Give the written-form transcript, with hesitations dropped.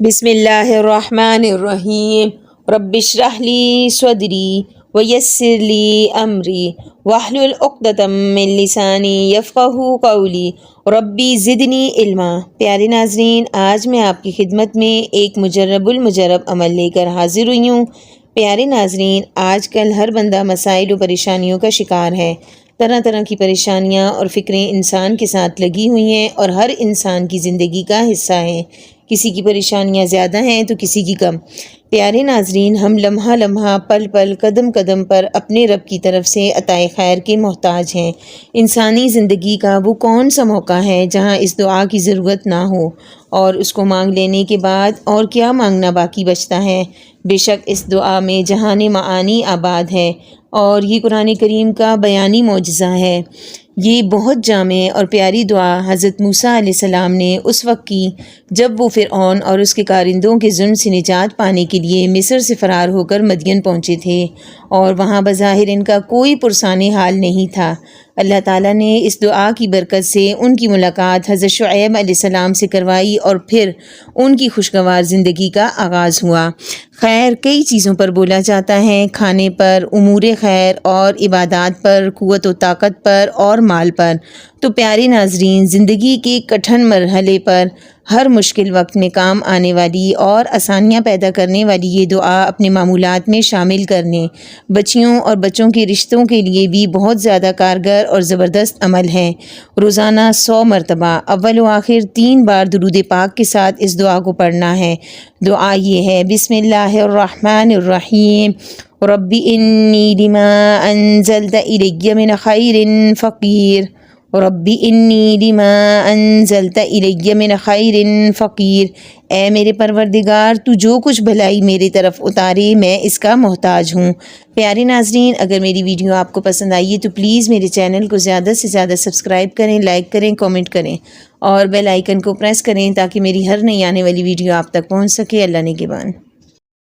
بسم اللہ الرحمن الرحیم رب اشرح لی صدری ویسر لی امری واحلل عقدۃ من لسانی یفقہوا قولی ربی زدنی علما۔ پیارے ناظرین، آج میں آپ کی خدمت میں ایک مجرب المجرب عمل لے کر حاضر ہوئی ہوں۔ پیارے ناظرین، آج کل ہر بندہ مسائل و پریشانیوں کا شکار ہے۔ طرح طرح کی پریشانیاں اور فکریں انسان کے ساتھ لگی ہوئی ہیں اور ہر انسان کی زندگی کا حصہ ہیں۔ کسی کی پریشانیاں زیادہ ہیں تو کسی کی کم۔ پیارے ناظرین، ہم لمحہ لمحہ، پل پل، قدم قدم پر اپنے رب کی طرف سے عطائے خیر کے محتاج ہیں۔ انسانی زندگی کا وہ کون سا موقع ہے جہاں اس دعا کی ضرورت نہ ہو، اور اس کو مانگ لینے کے بعد اور کیا مانگنا باقی بچتا ہے۔ بے شک اس دعا میں جہان معانی آباد ہے، اور یہ قرآن کریم کا بیانی معجزہ ہے۔ یہ بہت جامع اور پیاری دعا حضرت موسیٰ علیہ السلام نے اس وقت کی جب وہ فرعون اور اس کے کارندوں کے ظلم سے نجات پانے کے لیے مصر سے فرار ہو کر مدین پہنچے تھے، اور وہاں بظاہر ان کا کوئی پرسان حال نہیں تھا۔ اللہ تعالیٰ نے اس دعا کی برکت سے ان کی ملاقات حضرت شعیب علیہ السلام سے کروائی، اور پھر ان کی خوشگوار زندگی کا آغاز ہوا۔ خیر کئی چیزوں پر بولا جاتا ہے، کھانے پر، امور خیر اور عبادات پر، قوت و طاقت پر اور مال پر۔ تو پیارے ناظرین، زندگی کے کٹھن مرحلے پر ہر مشکل وقت میں کام آنے والی اور آسانیاں پیدا کرنے والی یہ دعا اپنے معمولات میں شامل کرنے، بچیوں اور بچوں کے رشتوں کے لیے بھی بہت زیادہ کارگر اور زبردست عمل ہے۔ روزانہ 100 مرتبہ اول و آخر 3 بار درود پاک کے ساتھ اس دعا کو پڑھنا ہے۔ دعا یہ ہے: بسم اللہ الرحمن الرحیم ربی انی لما انزلت الی من خیر فقیر ربی انی لما انزلت الی من خیر فقیر۔ اے میرے پروردگار، تو جو کچھ بھلائی میری طرف اتارے میں اس کا محتاج ہوں۔ پیارے ناظرین، اگر میری ویڈیو آپ کو پسند آئی ہے تو پلیز میرے چینل کو زیادہ سے زیادہ سبسکرائب کریں، لائک کریں، کامنٹ کریں اور بیل آئیکن کو پریس کریں تاکہ میری ہر نئی آنے والی ویڈیو آپ تک پہنچ سکے۔ اللہ نگہبان۔